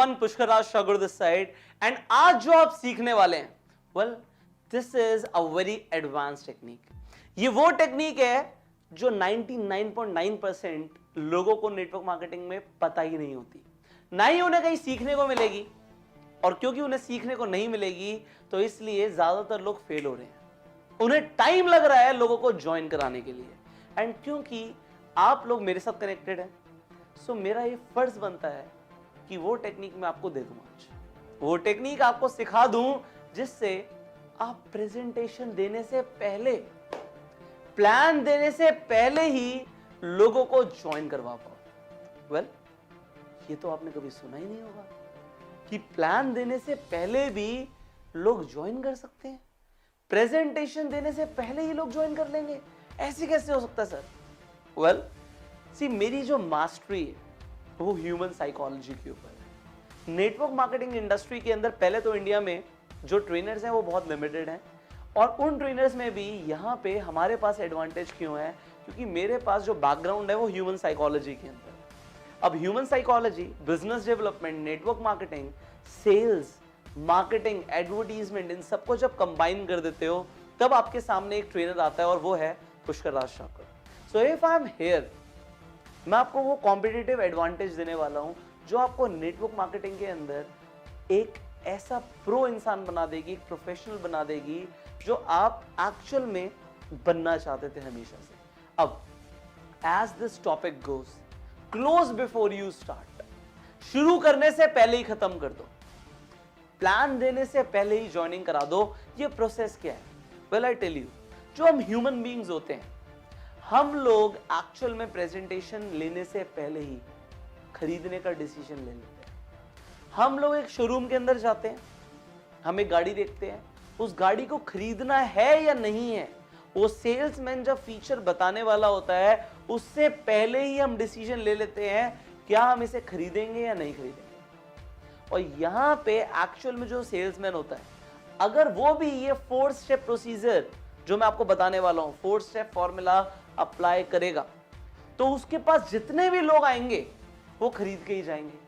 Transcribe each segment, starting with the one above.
everyone, Pushkar Raj Shagur this side, and आज जो आप सीखने वाले हैं, well, this is a very advanced technique. ये वो टेक्निक है जो 99.9% लोगों को नेटवर्क मार्केटिंग में पता ही नहीं होती, ना ही उन्हें कहीं सीखने को मिलेगी, और क्योंकि उन्हें सीखने को नहीं मिलेगी तो इसलिए ज्यादातर लोग फेल हो रहे हैं। उन्हें टाइम लग रहा है लोगों को ज्वाइन कराने के लिए, एंड क्योंकि आप लोग मेरे साथ कनेक्टेड हैं, सो मेरा ये फर्ज बनता है कि वो टेक्निक मैं आपको दे दूं आज, वो टेक्निक आपको सिखा दूं जिससे आप प्रेजेंटेशन देने से पहले, प्लान देने से पहले ही लोगों को ज्वाइन करवा पाओ। वेल, ये तो आपने कभी सुना ही नहीं होगा कि प्लान देने से पहले भी लोग ज्वाइन कर सकते हैं, प्रेजेंटेशन देने से पहले ही लोग ज्वाइन कर लेंगे। ऐसे कैसे हो सकता है सर? वेल, सी मेरी जो मास्टरी है वो ह्यूमन साइकोलॉजी के ऊपर है। नेटवर्क मार्केटिंग इंडस्ट्री के अंदर पहले तो इंडिया में जो ट्रेनर्स हैं वो बहुत लिमिटेड हैं, और उन ट्रेनर्स में भी यहाँ पे हमारे पास एडवांटेज क्यों है? क्योंकि मेरे पास जो बैकग्राउंड है वो ह्यूमन साइकोलॉजी के अंदर। अब human psychology, business development, network marketing, sales, marketing, advertisement, इन सबको जब कंबाइन कर देते हो तब आपके सामने एक ट्रेनर आता है, और वो है Pushkar Raj Shakar. So if I am here, मैं आपको वो कॉम्पिटिटिव एडवांटेज देने वाला हूं जो आपको नेटवर्क मार्केटिंग के अंदर एक ऐसा प्रो इंसान बना देगी, एक प्रोफेशनल बना देगी जो आप एक्चुअल में बनना चाहते थे हमेशा से। अब as this topic goes, close before you start, शुरू करने से पहले ही खत्म कर दो, प्लान देने से पहले ही ज्वाइनिंग करा दो। ये प्रोसेस क्या है? वेल, आई टेल यू, जो हम ह्यूमन बीइंग्स होते हैं, हम लोग एक्चुअल में प्रेजेंटेशन लेने से पहले ही खरीदने का डिसीजन ले लेते हैं। हम लोग एक शोरूम के अंदर जाते हैं, हम एक गाड़ी देखते हैं, उस गाड़ी को खरीदना है या नहीं है, वो सेल्समैन जब फीचर बताने वाला होता है उससे पहले ही हम डिसीजन ले लेते हैं क्या हम इसे खरीदेंगे या नहीं खरीदेंगे। और यहां पे एक्चुअल में जो सेल्समैन होता है, अगर वो भी ये 4 स्टेप प्रोसीजर जो मैं आपको बताने वाला हूं, 4 स्टेप फॉर्मूला अप्लाई करेगा, तो उसके पास जितने भी लोग आएंगे वो खरीद के ही जाएंगे।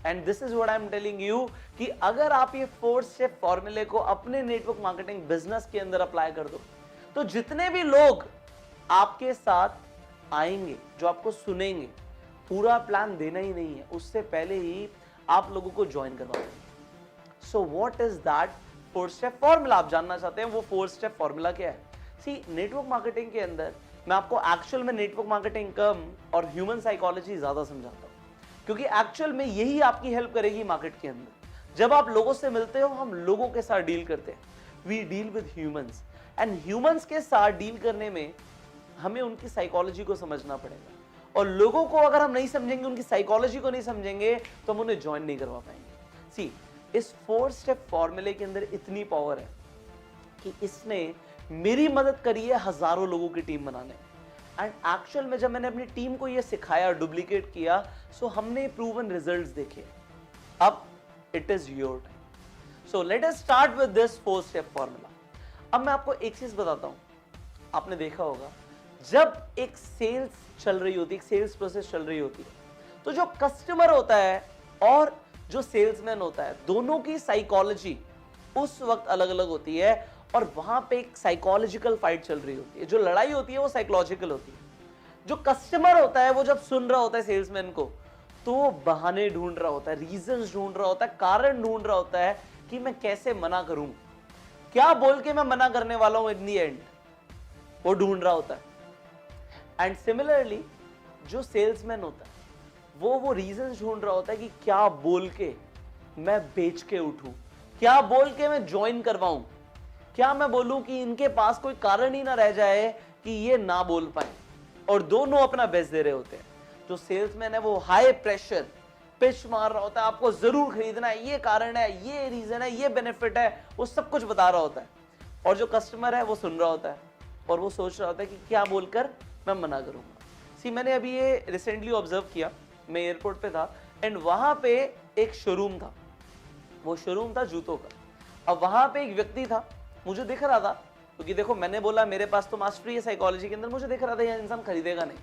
And this is what I am telling you कि अगर आप ये 4 स्टेप फॉर्मूले को अपने नेटवर्क मार्केटिंग बिजनेस के अंदर अप्लाई कर दो, तो जितने भी लोग आपके साथ आएंगे, जो आपको सुनेंगे, पूरा प्लान देना ही नहीं है, उससे पहले ही आप लोगों को ज्वाइन करवा देंगे। So what is that 4 step formula? आप जानना चाहते हैं वो 4 स्टेप फॉर्मूला क्या है? सी, नेटवर्क मार्केटिंग के अंदर मैं आपको एक्चुअल में नेटवर्क मार्केटिंग कम और ह्यूमन साइकोलॉजी ज्यादा समझाता हूं, क्योंकि एक्चुअल में यही आपकी हेल्प करेगी मार्केट के अंदर। जब आप लोगों से मिलते हो, हम लोगों के साथ डील करते हैं, we deal with humans, and humans के साथ डील करने में हमें उनकी साइकोलॉजी को समझना पड़ेगा, और लोगों को अगर हम नहीं समझेंगे, उनकी साइकोलॉजी को नहीं समझेंगे, तो हम उन्हें ज्वाइन नहीं करवा पाएंगे। सी, इस 4 स्टेप फॉर्मूले के अंदर इतनी पावर है कि इसने मेरी मदद करी है हजारों लोगों की टीम बनाने। एंड एक्चुअल में जब मैंने अपनी टीम को ये सिखाया, डुप्लीकेट किया, सो हमने प्रूवन रिजल्ट्स देखे। अब it is your time. So let us start with this 4 step formula. अब मैं आपको एक चीज बताता हूं, आपने देखा होगा जब एक सेल्स चल रही होती है, एक सेल्स प्रोसेस चल रही होती है, तो जो कस्टमर होता है और जो सेल्समैन होता है, दोनों की साइकोलॉजी उस वक्त अलग अलग होती है, और वहां पे एक साइकोलॉजिकल फाइट चल रही होती है। जो लड़ाई होती है वो साइकोलॉजिकल होती है। जो कस्टमर होता है वो जब सुन रहा होता है सेल्समैन को, तो वो बहाने ढूंढ रहा होता है, रीजंस ढूंढ रहा होता है, कारण ढूंढ रहा होता है कि मैं कैसे मना करूं, क्या बोल के मैं मना करने वाला हूं इन दी एंड, वो ढूंढ रहा होता है। एंड सिमिलरली जो सेल्समैन होता है वो रीजंस ढूंढ रहा होता है कि क्या बोल के मैं बेच के उठूं, क्या बोल के मैं ज्वाइन करवाऊं, क्या मैं बोलूं कि इनके पास कोई कारण ही ना रह जाए कि ये ना बोल पाए, और दोनों अपना बेस्ट दे रहे होते हैं। जो सेल्समैन है वो हाई प्रेशर पिच मार रहा होता है, आपको जरूर खरीदना है, ये कारण है, ये रीजन है, ये बेनिफिट है, वो सब कुछ बता रहा होता है। और जो कस्टमर है वो सुन रहा होता है और वो सोच रहा होता है कि क्या बोलकर मैं मना करूंगा। सी, मैंने अभी ये रिसेंटली ऑब्जर्व किया, मैं एयरपोर्ट पे था एंड वहां पे एक शोरूम था, वो शोरूम था जूतों का। अब वहां पे एक व्यक्ति था, मुझे दिख रहा था, क्योंकि देखो मैंने बोला मेरे पास तो मास्टरी है साइकोलॉजी के अंदर, मुझे दिख रहा था यह इंसान खरीदेगा नहीं,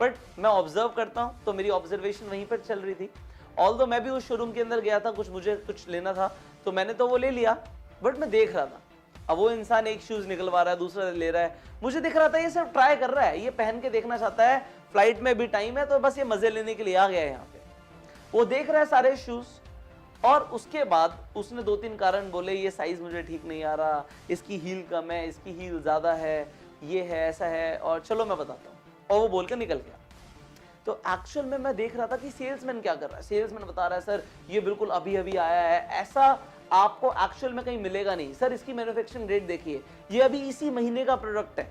बट मैं ऑब्जर्व करता हूं तो मेरी ऑब्जर्वेशन वहीं पर चल रही थी, ऑल्दो मैं भी उस शोरूम के अंदर गया था, मुझे कुछ लेना था तो मैंने तो वो ले लिया, बट मैं देख रहा था अब वो इंसान एक शूज निकलवा रहा है, दूसरा ले रहा है, मुझे दिख रहा था ये सब ट्राई कर रहा है, ये पहन के देखना चाहता है, फ्लाइट में भी टाइम है तो बस ये मजे लेने के लिए आ गया है यहाँ पे। वो देख रहा है सारे शूज और उसके बाद उसने 2-3 कारण बोले, ये साइज मुझे ठीक नहीं आ रहा, इसकी हील कम है, इसकी हील ज्यादा है, ये है, ऐसा है, और चलो मैं बताता हूँ, और वो बोलकर निकल गया। तो एक्चुअल में मैं देख रहा था कि सेल्समैन क्या कर रहा है। सेल्समैन बता रहा है सर ये बिल्कुल अभी अभी आया है, ऐसा आपको एक्चुअल में कहीं मिलेगा नहीं सर, इसकी मैन्युफैक्चरिंग रेट देखिए, ये अभी इसी महीने का प्रोडक्ट है,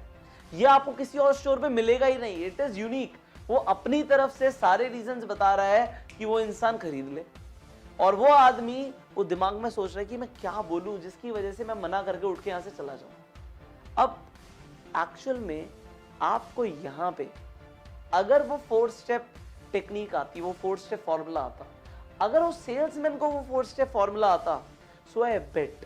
ये आपको किसी और स्टोर पे मिलेगा ही नहीं, इट इज यूनिक। वो अपनी तरफ से सारे रीजंस बता रहा है कि वो इंसान खरीद ले, और वो आदमी वो दिमाग में सोच रहा है कि मैं क्या बोलूं जिसकी वजह से मैं मना करके उठ के यहां से चला जाऊं। अब एक्चुअल में आपको यहां पे अगर वो 4 स्टेप टेक्निक आती, वो 4 स्टेप फॉर्मूला आता, अगर वो सेल्समैन को वो 4 स्टेप फॉर्मूला आता, सो आई बेट,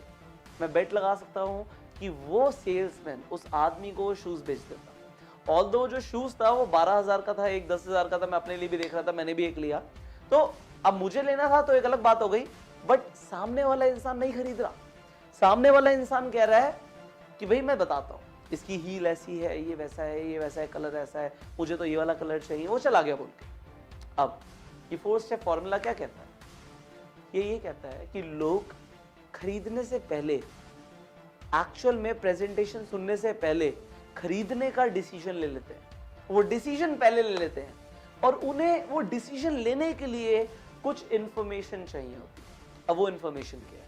मैं बेट लगा सकता हूं कि वो सेल्समैन उस आदमी को वो शूज बेच देता। ऑल्दो जो शूज था वो 12,000 का था, एक 10,000 का था, मैं अपने लिए भी देख रहा था, मैंने भी एक लिया, तो अब मुझे लेना था तो एक अलग बात हो गई, बट सामने वाला इंसान नहीं खरीद रहा। सामने वाला इंसान कह रहा है कि भाई मैं बताता हूं, इसकी हील ऐसी है, ये वैसा है, ये वैसा है, कलर ऐसा है, मुझे तो ये वाला कलर चाहिए, वो चला गया बोल के। अब ये 4 स्टेप फॉर्मूला क्या कहता है? ये कहता है कि लोग खरीदने से पहले, एक्चुअल में प्रेजेंटेशन सुनने से पहले खरीदने का डिसीजन ले लेते हैं, वो डिसीजन पहले ले लेते हैं, और उन्हें वो डिसीजन लेने के लिए कुछ इंफॉर्मेशन चाहिए होती है। अब वो इंफॉर्मेशन क्या है?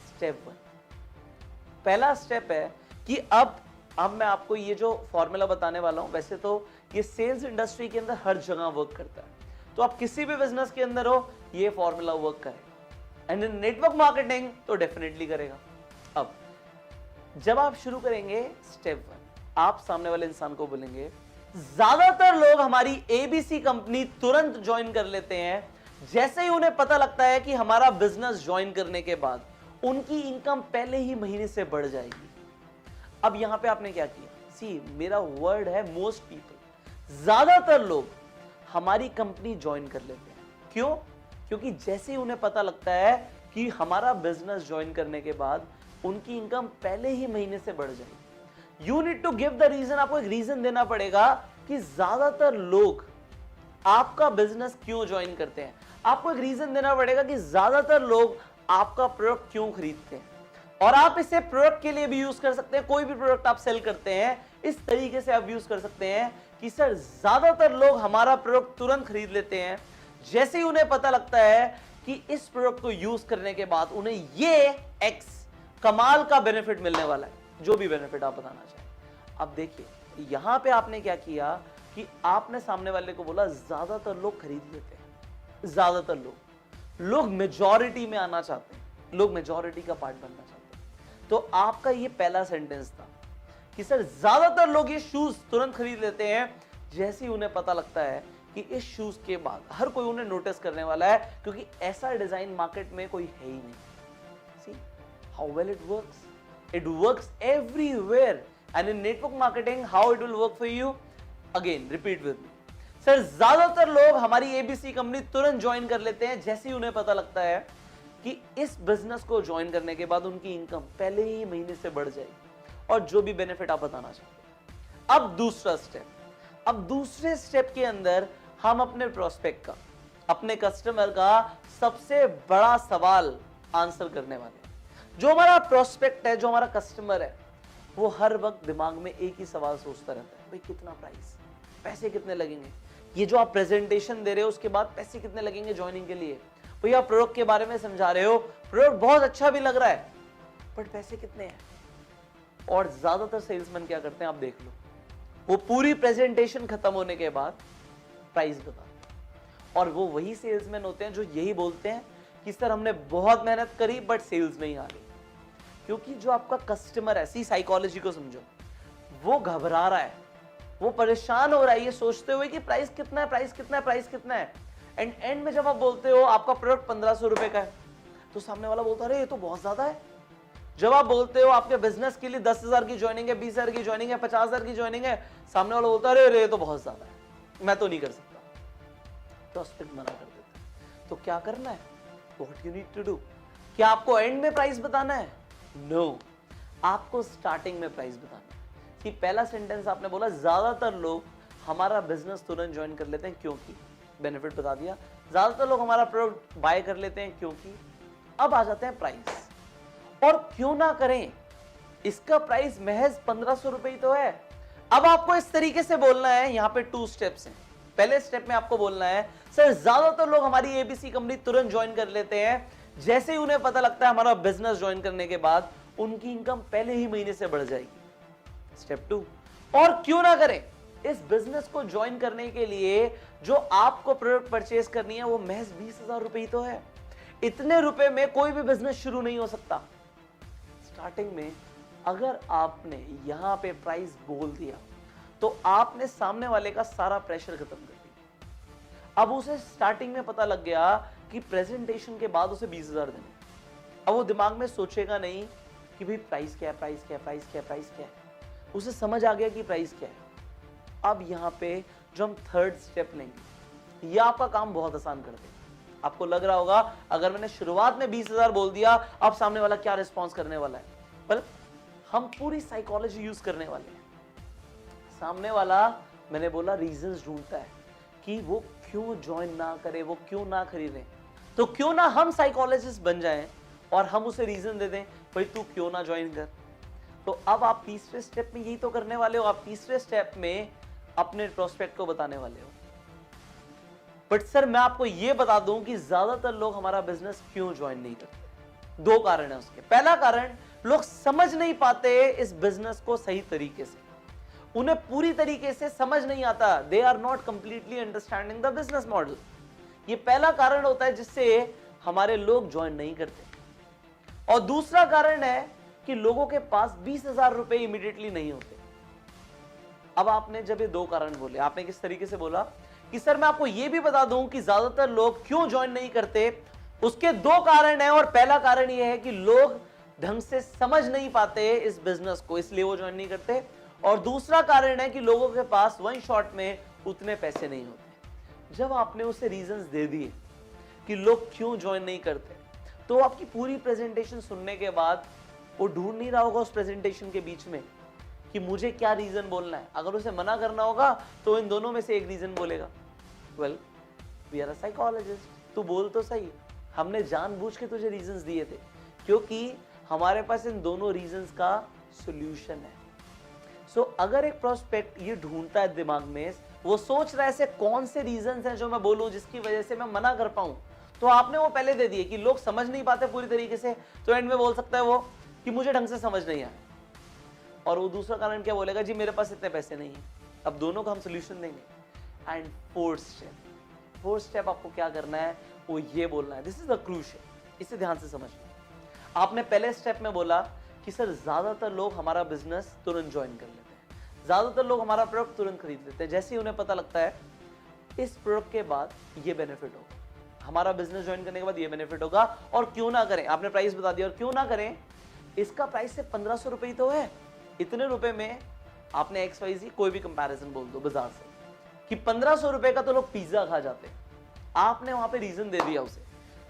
स्टेप 1, पहला स्टेप है कि अब मैं आपको ये जो फॉर्मूला बताने वाला हूं, वैसे तो ये सेल्स इंडस्ट्री के अंदर हर जगह वर्क करता है, तो आप किसी भी बिजनेस के अंदर हो ये फॉर्मूला वर्क करेगा, एंड इन नेटवर्क मार्केटिंग तो डेफिनेटली करेगा। अब जब आप शुरू करेंगे स्टेप 1, आप सामने वाले इंसान को बोलेंगे, ज्यादातर लोग हमारी एबीसी कंपनी तुरंत ज्वाइन कर लेते हैं जैसे ही उन्हें पता लगता है कि हमारा बिजनेस ज्वाइन करने के बाद उनकी इनकम पहले ही महीने से बढ़ जाएगी। अब यहां पे आपने क्या किया? सी, मेरा वर्ड है मोस्ट पीपल, ज्यादातर लोग हमारी कंपनी ज्वाइन कर लेते हैं। क्यों? क्योंकि जैसे ही उन्हें पता लगता है कि हमारा बिजनेस ज्वाइन करने के बाद उनकी इनकम पहले ही महीने से बढ़ जाएगी। You need to give the reason, आपको एक रीजन देना पड़ेगा कि ज्यादातर लोग आपका बिजनेस क्यों ज्वाइन करते हैं। आपको एक रीजन देना पड़ेगा कि ज्यादातर लोग आपका प्रोडक्ट क्यों खरीदते हैं, और आप इसे प्रोडक्ट के लिए भी यूज कर सकते हैं। कोई भी प्रोडक्ट आप सेल करते हैं इस तरीके से आप यूज कर सकते हैं कि सर ज्यादातर लोग हमारा प्रोडक्ट तुरंत खरीद लेते हैं जैसे ही उन्हें पता लगता है कि इस प्रोडक्ट को यूज करने के बाद उन्हें ये एक्स कमाल का बेनिफिट मिलने वाला है, जो भी बेनिफिट आप बताना चाहें। अब देखिए यहां पे आपने क्या किया कि आपने सामने वाले को बोला ज्यादातर लोग खरीद लेते हैं। ज्यादातर लोग मेजॉरिटी में आना चाहते हैं, लोग मेजॉरिटी का पार्ट बनना चाहते हैं। तो आपका ये पहला सेंटेंस था कि सर ज्यादातर लोग ये शूज तुरंत खरीद लेते हैं जैसे ही उन्हें पता लगता है कि इस शूज के बाद हर कोई उन्हें नोटिस करने वाला है, क्योंकि ऐसा डिजाइन मार्केट में कोई है ही नहीं। See how well it works? It works everywhere, and in network marketing how it will work for you? Again repeat with me. Sir ज्यादातर लोग हमारी एबीसी कंपनी तुरंत ज्वाइन कर लेते हैं जैसे ही उन्हें पता लगता है कि इस बिजनेस को ज्वाइन करने के बाद उनकी इनकम पहले ही महीने से बढ़ जाएगी, और जो भी बेनिफिट आप बताना चाहते हैं। अब दूसरा स्टेप, अब दूसरे स्टेप के अंदर हम अपने प्रोस्पेक्ट का, अपने कस्टमर का सबसे बड़ा सवाल आंसर करने वाले हैं। जो हमारा प्रोस्पेक्ट है, जो हमारा कस्टमर है, वो हर वक्त दिमाग में एक ही सवाल सोचता रहता है, भाई कितना प्राइस, पैसे कितने लगेंगे, ये जो आप प्रेजेंटेशन दे रहे हो उसके बाद पैसे कितने लगेंगे ज्वाइनिंग के लिए, भैया प्रोडक्ट के बारे में समझा रहे हो, प्रोडक्ट बहुत अच्छा भी लग रहा है, बट पैसे कितने हैं? और ज्यादातर सेल्समैन क्या करते हैं आप देख लो, वो पूरी प्रेजेंटेशन खत्म होने के बाद प्राइस बताते हैं। और वो वही सेल्समैन होते हैं जो यही बोलते हैं कि सर हमने बहुत मेहनत करी बट सेल्स नहीं आ रही। क्योंकि जो आपका कस्टमर है, सी साइकोलॉजी को समझो, वो घबरा रहा है, वो परेशान हो रहा है ये सोचते हुए कि प्राइस कितना है, प्राइस कितना है, प्राइस कितना है। एंड में जब आप बोलते हो आपका प्रोडक्ट 1500 रुपए का है, तो सामने वाला बोलता है अरे ये तो बहुत ज्यादा है। जब आप बोलते हो आपके बिजनेस के लिए 10,000 की ज्वाइनिंग है, 20,000 की ज्वाइनिंग है, 50,000 की ज्वाइनिंग है, सामने वाला बोलता है अरे ये तो बहुत ज्यादा है, मैं तो नहीं कर सकता। प्रोस्पेक्ट मना कर देते हैं। तो क्या करना है? What you need to do? क्या आपको एंड में प्राइस बताना है? नो, आपको स्टार्टिंग में प्राइस बताना है। कि पहला सेंटेंस आपने बोला ज्यादातर लोग हमारा बिजनेस तुरंत ज्वाइन कर लेते हैं क्योंकि, बेनिफिट बता दिया। ज्यादातर लोग हमारा प्रोडक्ट बाय कर लेते हैं क्योंकि। अब आ जाते हैं प्राइस, और क्यों ना करें, इसका प्राइस महज 1500 रुपए ही तो है। अब आपको इस तरीके से बोलना है, यहां पे 2 स्टेप्स हैं। पहले स्टेप में आपको बोलना है, सर ज्यादातर लोग हमारी एबीसी कंपनी तुरंत ज्वाइन कर लेते हैं, जैसे ही उन्हें पता लगता है हमारा बिजनेस ज्वाइन करने के बाद उनकी इनकम पहले ही महीने से बढ़ जाएगी। स्टेप 2, और क्यों ना करें, इस बिजनेस को ज्वाइन करने के लिए जो आपको प्रोडक्ट परचेज करनी है वो महज 20,000 रुपए ही तो है। इतने रुपए में कोई भी बिजनेस शुरू नहीं हो सकता। स्टार्टिंग में अगर आपने यहां पे प्राइस बोल दिया तो आपने सामने वाले का सारा प्रेशर खत्म कर दिया। अब उसे स्टार्टिंग में पता लग गया कि प्रेजेंटेशन के बाद उसे 20,000 देने। अब वो दिमाग में सोचेगा नहीं कि भाई प्राइस क्या है, प्राइस क्या है, प्राइस क्या है, प्राइस क्या है। उसे समझ आ गया कि प्राइस क्या है। अब यहां पे जो हम थर्ड स्टेप लेंगे, यह आपका काम बहुत आसान कर देगा। आपको लग रहा होगा अगर मैंने शुरुआत में 20,000 बोल दिया, अब सामने वाला क्या रिस्पॉन्स करने वाला है। पर हम पूरी साइकोलॉजी यूज करने वाले हैं। सामने वाला, मैंने बोला, रीजंस ढूंढता है कि वो क्यों ज्वाइन ना करे, वो क्यों ना खरीदे। तो क्यों ना हम साइकोलॉजिस्ट बन जाएं और हम उसे रीजन दे दें, भाई तू क्यों ना ज्वाइन कर। तो अब आप तीसरे स्टेप में यही तो करने वाले हो। आप तीसरे स्टेप में अपने प्रोस्पेक्ट को बताने वाले हो, बट सर मैं आपको यह बता दूं कि ज्यादातर लोग हमारा बिजनेस क्यों ज्वाइन नहीं करते। 2 कारण है उसके। पहला कारण, लोग समझ नहीं पाते इस बिजनेस को सही तरीके से। उन्हें पूरी तरीके से समझ नहीं आता। They are not completely understanding the business model. ये पहला कारण होता है जिससे हमारे लोग ज्वाइन नहीं करते। और दूसरा कारण है कि लोगों के पास 20,000 रुपए इमीडिएटली नहीं होते। अब आपने जब ये 2 कारण बोले, आपने किस तरीके से बोला कि सर मैं आपको यह भी बता दूं कि ज्यादातर लोग क्यों ज्वाइन नहीं करते। उसके 2 कारण हैं, और पहला कारण यह है कि लोग ढंग से समझ नहीं पाते इस बिजनेस को, इसलिए वो ज्वाइन नहीं करते। और दूसरा कारण है कि लोगों के पास वन शॉट में उतने पैसे नहीं होते। जब आपने उसे रीजंस दे दिए कि लोग क्यों ज्वाइन नहीं करते, तो आपकी पूरी प्रेजेंटेशन सुनने के बाद वो ढूंढ नहीं रहा होगा उस प्रेजेंटेशन के बीच में कि मुझे क्या रीजन बोलना है। अगर उसे मना करना होगा तो इन दोनों में से एक रीजन बोलेगा। Well, we are a psychologist, तू बोल तो सही, हमने जानबूझ के तुझे रीजंस दिए थे क्योंकि हमारे पास इन दोनों रीजंस का सॉल्यूशन है। सो अगर एक प्रोस्पेक्ट ये ढूंढता है दिमाग में, वो सोच रहा है ऐसे कौन से रीजंस हैं जो मैं बोलूं जिसकी वजह से मैं मना कर पाऊं, तो आपने वो पहले दे दिए कि लोग समझ नहीं पाते पूरी तरीके से, तो एंड में बोल सकता है वो कि मुझे ढंग से समझ नहीं आया। और वो दूसरा कारण क्या बोलेगा, जी मेरे पास इतने पैसे नहीं है। अब दोनों का हम सोल्यूशन देंगे। एंड फोर्थ स्टेप आपको क्या करना है, वो ये बोलना है, दिस इज द क्रूशियल, इसे ध्यान से समझना। आपने पहले स्टेप में बोला कि सर ज्यादातर लोग हमारा बिजनेस तुरंत ज्वाइन कर लेते हैं, ज्यादातर लोग हमारा प्रोडक्ट तुरंत खरीद लेते हैं, जैसे ही उन्हें पता लगता है इस प्रोडक्ट के बाद ये बेनिफिट होगा, हमारा बिजनेस ज्वाइन करने के बाद ये बेनिफिट होगा। और क्यों ना करें, आपने प्राइस बता दिया, और क्यों ना करें, इसका प्राइस सिर्फ 1500 रुपए ही तो है। इतने रुपए में आपने XYZ कोई भी कंपैरिजन बोल दो बाजार से कि 1500 रुपए का तो लोग पिज्जा खा जाते हैं। आपने वहां पे रीजन दे दिया उसे,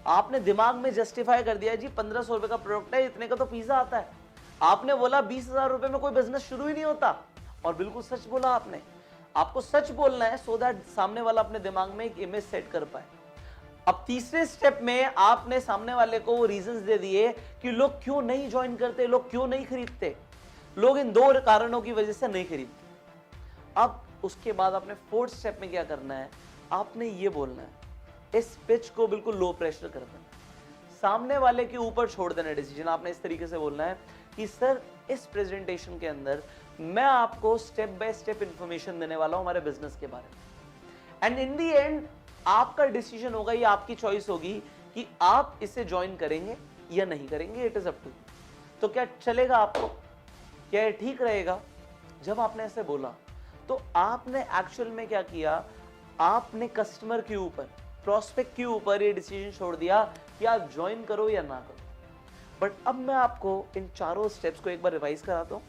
आपने दिमाग में जस्टिफाई कर दिया, जी 1500 रुपए का प्रोडक्ट है, इतने का तो पिज्जा आता है। आपने बोला 20,000 रुपए में कोई बिजनेस शुरू ही नहीं होता, और बिल्कुल सच बोला आपने। आपको सच बोलना है सो दैट सामने वाला अपने दिमाग में एक इमेज सेट कर पाए। अब तीसरे स्टेप में आपने सामने वाले को वो रीजंस दे दिए कि लोग क्यों नहीं ज्वाइन करते, लोग क्यों नहीं खरीदते। लोग इन 2 कारणों की वजह से नहीं खरीदते। अब उसके बाद आपने फोर्थ स्टेप में क्या करना है, आपने ये बोलना है, इस पिच को बिल्कुल लो प्रेशर कर देना, सामने वाले के ऊपर छोड़ देना डिसीजन। आपने इस तरीके से बोलना है कि सर इस प्रेजेंटेशन के अंदर मैं आपको स्टेप बाय स्टेप इंफॉर्मेशन देने वाला हूं हमारे बिजनेस के बारे में, एंड इन दी एंड आपका डिसीजन होगा, ये आपकी चॉइस होगी कि आप इसे ज्वाइन करेंगे या नहीं करेंगे। It is up to. तो क्या चलेगा आपको, क्या ये ठीक रहेगा? जब आपने ऐसे बोला तो आपने एक्चुअल में क्या किया, आपने कस्टमर के ऊपर, प्रोस्पेक्ट के ऊपर ये डिसीजन छोड़ दिया कि आप ज्वाइन करो या ना करो। बट अब मैं आपको इन चारों स्टेप्स को एक बार रिवाइज कराता हूं,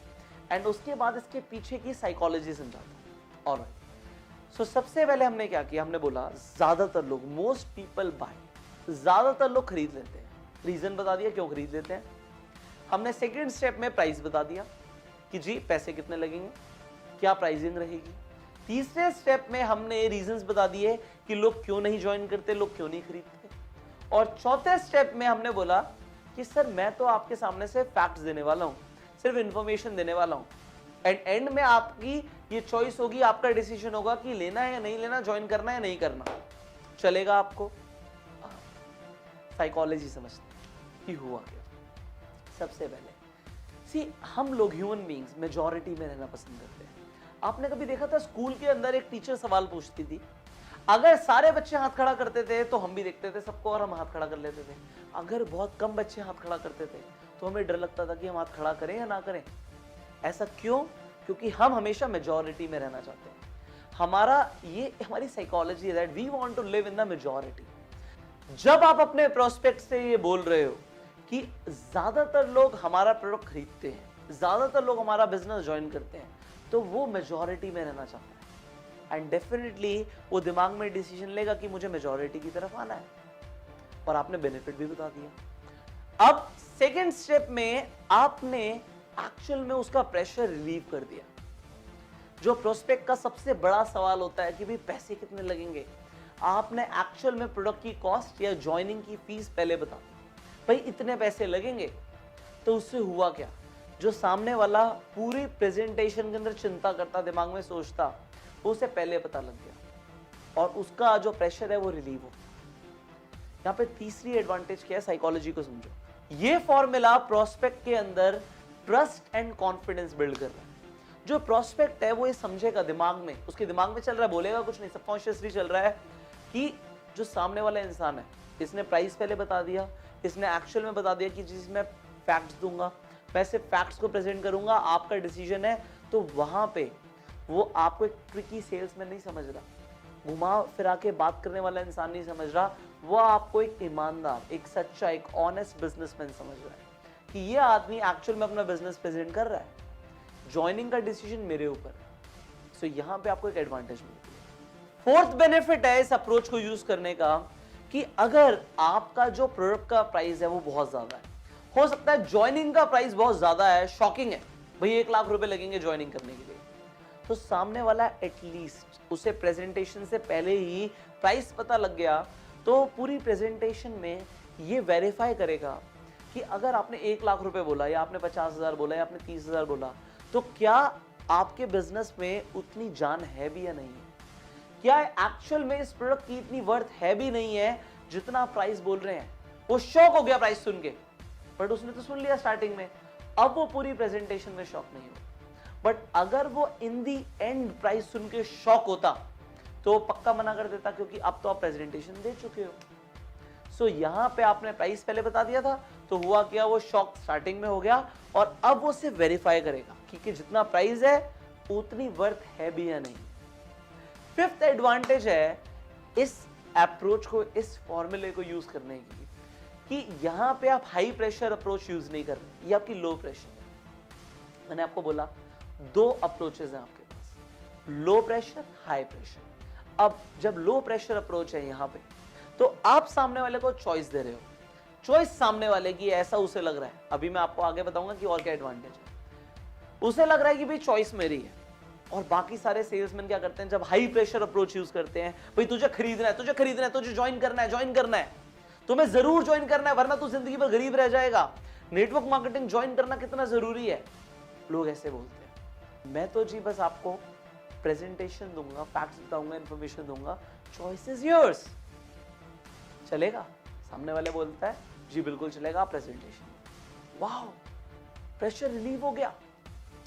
एंड उसके बाद इसके पीछे की साइकोलॉजी समझाता हूं। ऑलराइट, सो सबसे पहले हमने क्या किया, हमने बोला ज्यादातर लोग, मोस्ट पीपल बाय, ज्यादातर लोग खरीद लेते हैं। रीजन बता दिया क्यों खरीद लेते हैं। हमने सेकंड स्टेप में प्राइस बता दिया कि जी पैसे कितने लगेंगे, क्या प्राइसिंग रहेगी। तीसरे स्टेप में हमने रीजंस बता दिए कि लोग क्यों नहीं ज्वाइन करते, लोग क्यों नहीं खरीदते। और चौथे स्टेप में हमने बोला कि सर मैं तो आपके सामने से फैक्ट्स देने वाला हूं, सिर्फ इंफॉर्मेशन देने वाला हूं, एंड एंड में आपकी ये चॉइस होगी, आपका डिसीजन होगा कि लेना है या नहीं लेना, ज्वाइन करना है या नहीं करना। चलेगा आपको? साइकोलॉजी समझते कि हुआ क्या। सबसे पहले हम लोग ह्यूमन बीइंग्स मेजॉरिटी में रहना पसंद करते हैं। आपने कभी देखा था स्कूल के अंदर एक टीचर सवाल पूछती थी, अगर सारे बच्चे हाथ खड़ा करते थे तो हम भी देखते थे सबको और हम हाथ खड़ा कर लेते थे। अगर बहुत कम बच्चे हाथ खड़ा करते थे तो हमें डर लगता था कि हम हाथ खड़ा करें या ना करें। ऐसा क्यों? क्योंकि हम हमेशा मेजॉरिटी में रहना चाहते हैं। हमारी साइकोलॉजी है that we want to live in the majority. जब आप अपने प्रोस्पेक्ट से ये बोल रहे हो कि ज्यादातर लोग हमारा प्रोडक्ट खरीदते हैं, ज्यादातर लोग हमारा बिजनेस ज्वाइन करते हैं, तो वो मेजॉरिटी में रहना चाहता है एंड डेफिनेटली वो दिमाग में डिसीजन लेगा कि मुझे मेजॉरिटी की तरफ आना है। और आपने बेनिफिट भी बता दिया। अब सेकेंड स्टेप में आपने एक्चुअल में उसका प्रेशर रिलीव कर दिया। जो प्रोस्पेक्ट का सबसे बड़ा सवाल होता है कि भाई पैसे कितने लगेंगे, आपने एक्चुअल में प्रोडक्ट की कॉस्ट या ज्वाइनिंग की फीस पहले बता दी, भाई इतने पैसे लगेंगे। तो उससे हुआ क्या, जो सामने वाला पूरी प्रेजेंटेशन के अंदर चिंता करता, दिमाग में सोचता, वो उसे पहले पता लग गया और उसका जो प्रेशर है वो रिलीव हो। यहाँ पे तीसरी एडवांटेज क्या है, साइकोलॉजी को समझो। ये फॉर्मूला प्रोस्पेक्ट के अंदर ट्रस्ट एंड कॉन्फिडेंस बिल्ड कर रहा है। जो प्रोस्पेक्ट है वो ये समझेगा, दिमाग में, उसके दिमाग में चल रहा है, बोलेगा कुछ नहीं, सबकॉन्शियसली चल रहा है कि जो सामने वाला इंसान है, इसने प्राइस पहले बता दिया, इसने एक्चुअल में बता दिया कि जिसमें फैक्ट्स दूंगा, मैं सिर्फ फैक्ट्स को प्रेजेंट करूंगा, आपका डिसीजन है। तो वहां पे वो आपको एक ट्रिकी सेल्समैन नहीं समझ रहा, घुमा फिरा के बात करने वाला इंसान नहीं समझ रहा, वो आपको एक ईमानदार, एक सच्चा, एक ऑनेस्ट बिजनेसमैन समझ रहा है कि ये आदमी एक्चुअल में अपना बिजनेस प्रेजेंट कर रहा है, ज्वाइनिंग का डिसीजन मेरे ऊपर। सो यहां पे आपको एक एडवांटेज मिलती है। फोर्थ बेनिफिट है इस अप्रोच को यूज करने का कि अगर आपका जो प्रोडक्ट का प्राइस है वो बहुत ज्यादा है, हो सकता है ज्वाइनिंग का प्राइस बहुत ज्यादा है, शॉकिंग है, भाई 1 लाख रुपए लगेंगे ज्वाइनिंग करने के लिए, तो सामने वाला एटलीस्ट उसे प्रेजेंटेशन से पहले ही प्राइस पता लग गया, तो पूरी प्रेजेंटेशन में ये वेरीफाई करेगा कि अगर आपने 1 लाख रुपए बोला या आपने 50,000 बोला या आपने 30,000 बोला, तो क्या आपके बिजनेस में उतनी जान है भी या नहीं है, क्या एक्चुअल में इस प्रोडक्ट की इतनी वर्थ है भी नहीं है जितना प्राइस बोल रहे हैं। वो शॉक हो गया प्राइस सुन के, बट उसने तो सुन लिया स्टार्टिंग में, अब वो पूरी प्रेजेंटेशन में शॉक नहीं हो। बट अगर वो इन दी एंड प्राइस सुन के शॉक होता तो पक्का मना कर देता, क्योंकि अब तो आप प्रेजेंटेशन दे चुके हो। सो यहां पे आपने प्राइस पहले बता दिया था, तो हुआ क्या, वो शॉक स्टार्टिंग में हो गया और अब वो सिर्फ वेरीफाई करेगा कि जितना प्राइस है उतनी वर्थ है भी या नहीं। फिफ्थ एडवांटेज है इस अप्रोच को, इस फॉर्मूले को यूज करने की, कि यहां पे आप हाई प्रेशर अप्रोच यूज नहीं कर रहे, ये आपकी लो प्रेशर है। मैंने आपको बोला 2 अप्रोचेस हैं आपके पास, लो प्रेशर, हाई प्रेशर। अब जब लो प्रेशर अप्रोच है यहां पे, तो आप सामने वाले को चॉइस दे रहे हो, चॉइस सामने वाले की ऐसा उसे लग रहा है, अभी मैं आपको आगे बताऊंगा कि और क्या एडवांटेज है। उसे लग रहा है कि भाई चॉइस मेरी है, और बाकी सारे सेल्समैन क्या करते हैं, जब हाई प्रेशर अप्रोच यूज करते हैं, भाई तुझे खरीदना है, तुझे खरीदना है, तुझे ज्वाइन करना है, ज्वाइन करना है, तुम्हें जरूर ज्वाइन करना है, वरना तू जिंदगी भर गरीब रह जाएगा, नेटवर्क मार्केटिंग ज्वाइन करना कितना जरूरी है, लोग ऐसे बोलते हैं। मैं तो जी बस आपको प्रेजेंटेशन दूंगा, फैक्ट्स बताऊंगा, इंफॉर्मेशन दूंगा, चॉइस इज योर्स। चलेगा? सामने वाले बोलता है जी बिल्कुल चलेगा, प्रेजेंटेशन। वाह, प्रेशर रिलीव हो गया,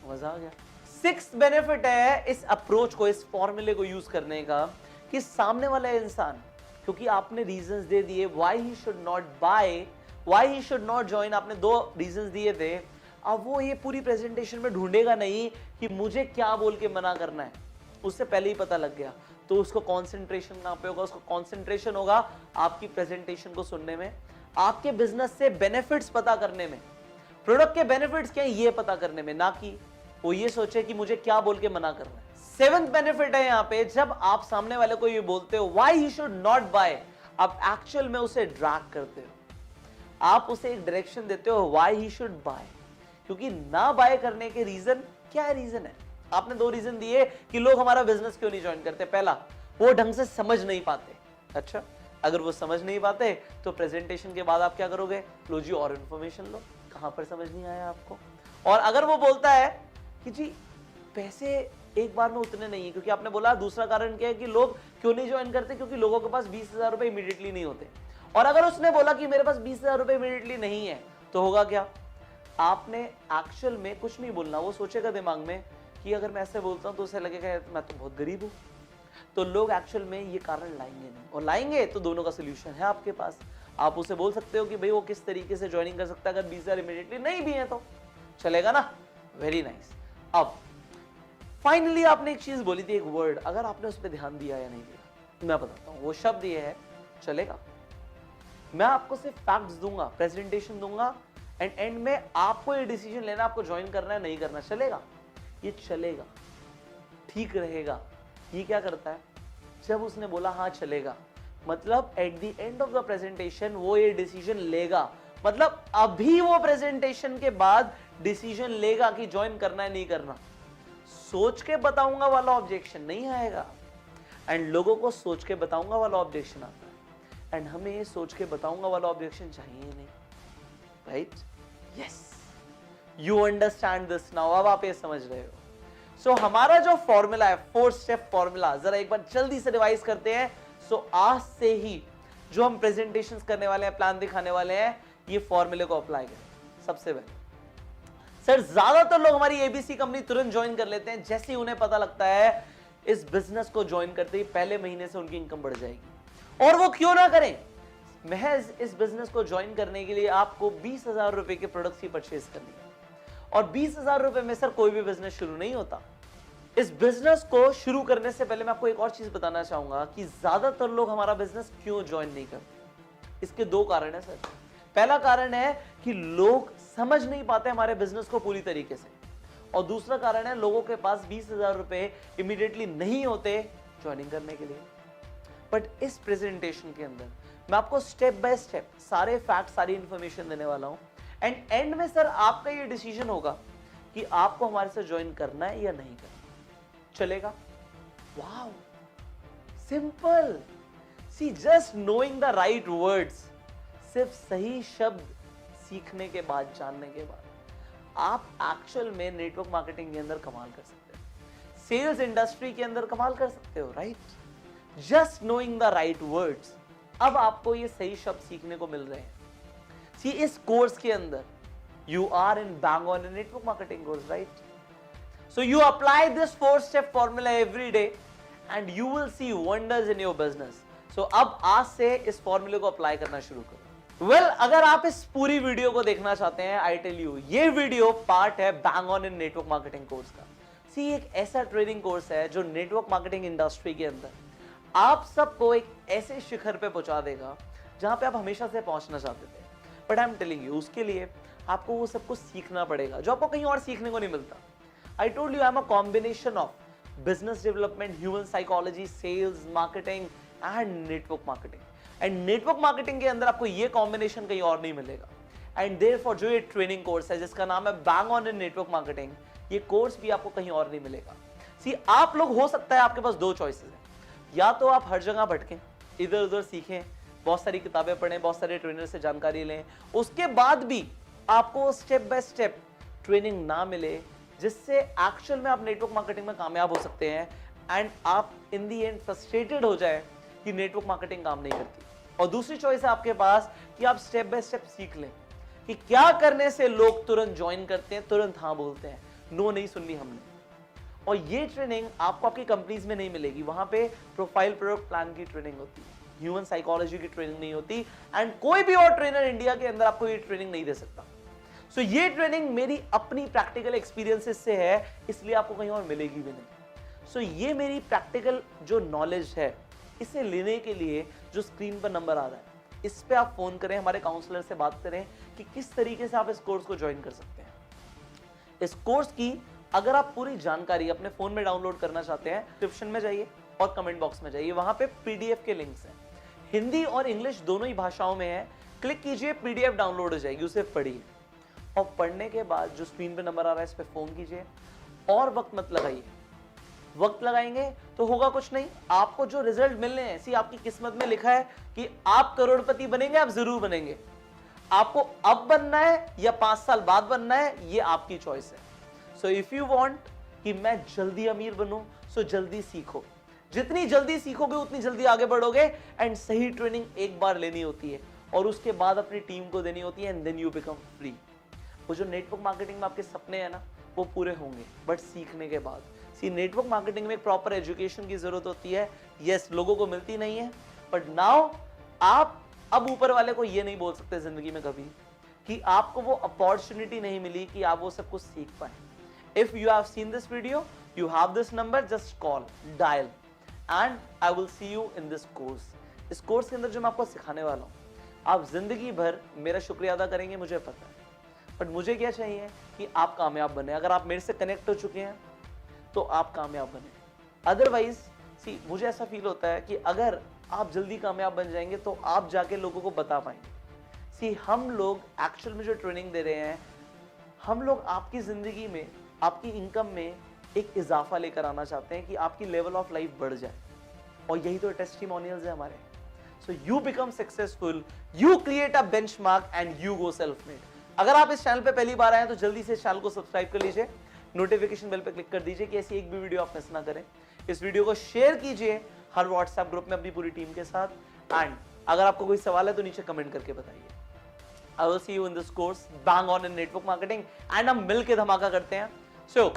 मजा आ गया। 6th बेनिफिट है इस अप्रोच को, इस फॉर्मूले को यूज करने का, कि सामने वाला इंसान, क्योंकि आपने रीजंस दे दिए why he should not buy, why he should not join, आपने 2 रीजंस दिए थे, अब वो ये पूरी प्रेजेंटेशन में ढूंढेगा नहीं कि मुझे क्या बोल के मना करना है, उससे पहले ही पता लग गया। तो उसको कंसंट्रेशन कहां पे होगा, उसको कंसंट्रेशन होगा आपकी प्रेजेंटेशन को सुनने में, आपके बिजनेस से बेनिफिट्स पता करने में, प्रोडक्ट के बेनिफिट्स क्या है ये पता करने में, ना कि वो ये सोचे कि मुझे क्या बोल के मना करना है। 7th बेनिफिट है यहां पे, जब आप सामने वाले को ये बोलते हो why he should not buy, आप एक्चुअल में उसे ड्रैग करते हो, आप उसे एक डायरेक्शन देते हो व्हाई ही शुड बाय। क्योंकि ना बाय करने के रीजन क्या है? रीजन है, आपने 2 रीजन दिए कि लोग हमारा बिजनेस क्यों नहीं ज्वाइन करते। पहला, वो ढंग से समझ नहीं पाते। अच्छा, अगर वो समझ नहीं पाते तो प्रेजेंटेशन के बाद आप क्या करोगे? लो जी और इंफॉर्मेशन लो, कहां पर समझ नहीं आया आपको। और अगर वो बोलता है कि जी पैसे एक बार में उतने नहीं है, क्योंकि आपने बोला दूसरा कारण क्या है कि लोग क्यों नहीं ज्वाइन करते? क्योंकि लोगों के पास 20,000 रुपए इमीडिएटली नहीं होते। और अगर उसने बोला कि मेरे पास 20,000 रुपए इमीडिएटली नहीं है, तो होगा क्या? आपने एक्चुअल में कुछ नहीं बोलना, वो सोचेगा दिमाग में कि अगर मैं ऐसे बोलता हूं तो उसे लगेगा मैं तो बहुत गरीब हूं। तो लोग एक्चुअल में ये कारण लाएंगे नहीं, और लाएंगे तो दोनों का सोल्यूशन है आपके पास। आप उसे बोल सकते हो कि भाई वो किस तरीके से ज्वाइनिंग कर सकता है, अगर 20,000 इमीडिएटली नहीं भी है तो चलेगा ना। Very nice. अब फाइनली आपने एक चीज बोली थी, एक वर्ड, अगर आपने उस पर ध्यान दिया या नहीं दिया मैं बताता हूं। वो शब्द ये है, चलेगा। मैं आपको सिर्फ फैक्ट्स दूंगा, प्रेजेंटेशन दूंगा, एंड एंड में आपको ये डिसीजन लेना, आपको ज्वाइन करना है नहीं करना। चलेगा, ये चलेगा, ठीक रहेगा। ये क्या करता है? जब उसने बोला हाँ चलेगा, मतलब at the end of the presentation वो ये डिसीजन लेगा। मतलब अभी वो प्रेजेंटेशन के बाद डिसीजन लेगा कि ज्वाइन करना है नहीं करना। सोच के बताऊंगा वाला ऑब्जेक्शन नहीं आएगा, एंड लोगों को सोच के बताऊंगा वाला ऑब्जेक्शन आता है, एंड हमें ये सोच के बताऊंगा वाला ऑब्जेक्शन चाहिए नहीं। Right? Yes, you understand this now. अब आप ये समझ रहे हो। सो हमारा जो फॉर्मूला है, 4 स्टेप फॉर्मूला, जरा एक बार जल्दी से रिवाइज करते हैं। सो आज से ही जो हम प्रेजेंटेशंस करने वाले हैं, प्लान दिखाने वाले हैं, ये फॉर्मूले को अप्लाई करें। सबसे पहले सर, ज्यादातर लोग हमारी एबीसी कंपनी तुरंत ज्वाइन कर लेते हैं जैसे ही उन्हें पता लगता है इस बिजनेस को ज्वाइन करते ही पहले महीने से उनकी इनकम बढ़ जाएगी। और वो क्यों ना करें? महज इस बिजनेस को ज्वाइन करने के लिए आपको 20,000 रुपए के प्रोडक्ट्स की परचेज करनी है। और 20,000 रुपए में सर कोई भी बिजनेस शुरू नहीं होता। इस बिजनेस को शुरू करने से पहले मैं आपको एक और चीज बताना चाहूंगा कि ज्यादातर लोग हमारा बिजनेस क्यों ज्वाइन नहीं करते। इसके 2 कारण है सर। पहला कारण है कि लोग समझ नहीं पाते हमारे बिजनेस को पूरी तरीके से, और दूसरा कारण है लोगों के पास 20,000 रुपए इमीडिएटली नहीं होते ज्वाइनिंग करने के लिए। बट इस प्रेजेंटेशन के अंदर मैं आपको स्टेप बाय स्टेप सारे फैक्ट, सारी इंफॉर्मेशन देने वाला हूं, एंड एंड में सर आपका ये डिसीजन होगा कि आपको हमारे साथ ज्वाइन करना है या नहीं करना। चलेगा? Wow, simple. See, just knowing the right words, सिर्फ सही शब्द सीखने के बाद, जानने के बाद, आप एक्चुअल में नेटवर्क मार्केटिंग के अंदर कमाल कर सकते हो, सेल्स इंडस्ट्री के अंदर कमाल कर सकते हो। Right? Just knowing the right words. अब आपको ये सही शब्द सीखने को मिल रहे हैं। सी, इस कोर्स के अंदर you are in bang on network marketing course, right? So you apply this 4-step formula every day and you will see wonders in your business. So अब आज से इस फॉर्मूले को अप्लाई करना शुरू करो। Well, अगर आप इस पूरी वीडियो को देखना चाहते हैं, I tell you, ये वीडियो पार्ट है bang on in network marketing course का। सी, एक ऐसा ट्रेनिंग कोर्स है जो नेटवर्क मार्केटिंग इंडस्ट्री के अंदर आप सबको एक ऐसे शिखर पे पहुंचा देगा जहां पे आप हमेशा से पहुंचना चाहते थे। But I am telling you, उसके लिए आपको वो सब कुछ सीखना पड़ेगा जो आपको कहीं और सीखने को नहीं मिलता। I told you I'm a combination of business development, human psychology, sales, marketing and network marketing. And network marketing के अंदर आपको ये combination कहीं और नहीं मिलेगा। And therefore जो ये ट्रेनिंग कोर्स है जिसका नाम है Bang on in Network Marketing, ये कोर्स भी आपको कहीं और नहीं मिलेगा। See, आप लोग, हो सकता है आपके पास 2 चॉइसेस हैं, या तो आप हर जगह भटकें, इधर उधर सीखें, बहुत सारी किताबें पढ़ें, बहुत सारे ट्रेनर से जानकारी लें, उसके बाद भी आपको स्टेप बाय स्टेप ट्रेनिंग ना मिले जिससे एक्चुअल में आप नेटवर्क मार्केटिंग में कामयाब हो सकते हैं, एंड आप इन दी एंड फ्रस्ट्रेटेड हो जाए कि नेटवर्क मार्केटिंग काम नहीं करती। और दूसरी चॉइस है आपके पास कि आप स्टेप बाय स्टेप सीख लें कि क्या करने से लोग तुरंत ज्वाइन करते हैं, तुरंत हाँ बोलते हैं, नो नहीं सुननी हमने। और ये ट्रेनिंग आपको आपकी कंपनीज में नहीं मिलेगी। वहां पे प्रोफाइल प्रोडक्ट प्लान की ट्रेनिंग होती है, ह्यूमन साइकोलॉजी की ट्रेनिंग नहीं होती, एंड कोई भी और ट्रेनर इंडिया के अंदर आपको ये ट्रेनिंग नहीं दे सकता। सो ये ट्रेनिंग मेरी अपनी प्रैक्टिकल एक्सपीरियंसेस से है, इसलिए आपको कहीं और मिलेगी भी नहीं। सो ये मेरी प्रैक्टिकल जो नॉलेज है, इसे लेने के लिए जो स्क्रीन पर नंबर आ रहा है, इस पे आप फोन करें, हमारे काउंसलर से बात करें कि किस तरीके से आप इस कोर्स को ज्वाइन कर सकते हैं। इस कोर्स की अगर आप पूरी जानकारी अपने फोन में डाउनलोड करना चाहते हैं, डिस्क्रिप्शन में जाइए और कमेंट बॉक्स में जाइए, वहां पे पीडीएफ के लिंक्स हैं। हिंदी और इंग्लिश दोनों ही भाषाओं में है। क्लिक कीजिए, पीडीएफ डाउनलोड हो जाएगी, उसे पढ़िए और पढ़ने के बाद जो स्क्रीन पे नंबर आ रहा है इस पे फोन कीजिए और वक्त मत लगाइए। वक्त लगाएंगे तो होगा कुछ नहीं, आपको जो रिजल्ट मिलने हैं, सी आपकी किस्मत में लिखा है कि आप करोड़पति बनेंगे, आप जरूर बनेंगे। आपको अब बनना है या 5 साल बाद बनना है, ये आपकी चॉइस है। सो इफ यू वांट कि मैं जल्दी अमीर बनूं, सो जल्दी सीखो। जितनी जल्दी सीखोगे उतनी जल्दी आगे बढ़ोगे। एंड सही ट्रेनिंग एक बार लेनी होती है और उसके बाद अपनी टीम को देनी होती है, and then you become free. वो जो नेटवर्क मार्केटिंग में आपके सपने हैं ना, वो पूरे होंगे, बट सीखने के बाद। सी नेटवर्क मार्केटिंग में एक प्रॉपर एजुकेशन की जरूरत होती है। यस, लोगों को मिलती नहीं है, बट नाउ आप अब ऊपर वाले को ये नहीं बोल सकते जिंदगी में कभी कि आपको वो अपॉर्चुनिटी नहीं मिली कि आप वो सब कुछ सीख पाए। If you have seen this video, you have this number, just call, dial, and I will see you in this course. इस कोर्स के अंदर जो मैं आपको सिखाने वाला हूं, आप जिंदगी भर मेरा शुक्रिया अदा करेंगे, मुझे पता है, बट मुझे क्या चाहिए कि आप कामयाब बने। अगर आप मेरे से कनेक्ट हो चुके हैं तो आप कामयाब बने। अदरवाइज सी मुझे ऐसा फील होता है कि अगर आप जल्दी कामयाब बन जाएंगे तो आप जाके लोगों को बता पाएंगे। सी हम लोग एक्चुअल में जो ट्रेनिंग दे रहे हैं, हम लोग आपकी जिंदगी में, आपकी इनकम में एक इजाफा लेकर आना चाहते हैं कि आपकी लेवल ऑफ लाइफ बढ़ जाए, और यही तो टेस्टिमोनियल्स है हमारे। So you become successful, you create a benchmark and you go self made. अगर आप इस चैनल पे पहली बार आए हैं तो जल्दी से इस चैनल को सब्सक्राइब कर लीजिए, नोटिफिकेशन बेल पे क्लिक कर दीजिए कि ऐसी एक भी वीडियो आप मिस ना करें। इस वीडियो को शेयर कीजिए हर व्हाट्सएप ग्रुप में अपनी पूरी टीम के साथ, एंड अगर आपको कोई सवाल है तो नीचे कमेंट करके बताइए। I will see you in this course, bang on in network marketing, and हम मिलके धमाका करते हैं। So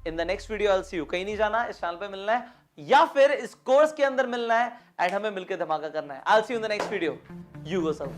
in the next video I will see you. कहीं नहीं जाना, इस चैनल पे मिलना है या फिर इस कोर्स के अंदर मिलना है, एंड हमें मिलके धमाका करना है। आई will see you in the next video. You go self.